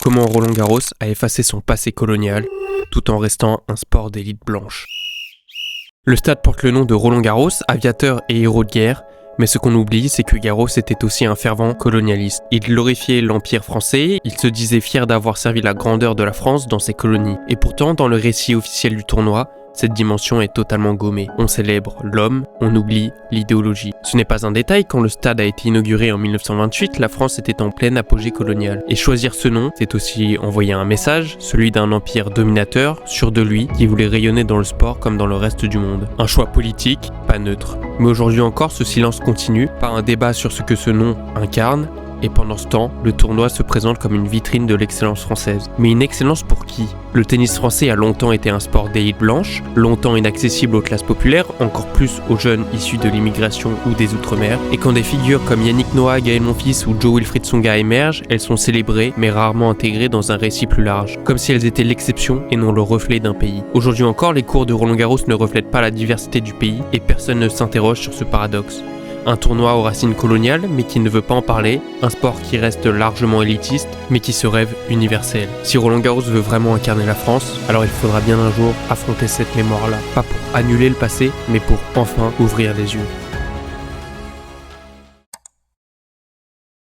Comment Roland-Garros a effacé son passé colonial tout en restant un sport d'élite blanche. Le stade porte le nom de Roland-Garros, aviateur et héros de guerre, mais ce qu'on oublie, c'est que Garros était aussi un fervent colonialiste. Il glorifiait l'Empire français, il se disait fier d'avoir servi la grandeur de la France dans ses colonies. Et pourtant, dans le récit officiel du tournoi, cette dimension est totalement gommée. On célèbre l'homme, on oublie l'idéologie. Ce n'est pas un détail, quand le stade a été inauguré en 1928, la France était en pleine apogée coloniale. Et choisir ce nom, c'est aussi envoyer un message, celui d'un empire dominateur, sûr de lui, qui voulait rayonner dans le sport comme dans le reste du monde. Un choix politique, pas neutre. Mais aujourd'hui encore, ce silence continue, pas un débat sur ce que ce nom incarne, et pendant ce temps, le tournoi se présente comme une vitrine de l'excellence française. Mais une excellence pour qui ? Le tennis français a longtemps été un sport d'élite blanche, longtemps inaccessible aux classes populaires, encore plus aux jeunes issus de l'immigration ou des outre-mer. Et quand des figures comme Yannick Noah, Gaël Monfils ou Jo-Wilfried Tsonga émergent, elles sont célébrées mais rarement intégrées dans un récit plus large, comme si elles étaient l'exception et non le reflet d'un pays. Aujourd'hui encore, les cours de Roland-Garros ne reflètent pas la diversité du pays et personne ne s'interroge sur ce paradoxe. Un tournoi aux racines coloniales, mais qui ne veut pas en parler, un sport qui reste largement élitiste, mais qui se rêve universel. Si Roland-Garros veut vraiment incarner la France, alors il faudra bien un jour affronter cette mémoire-là. Pas pour annuler le passé, mais pour enfin ouvrir les yeux.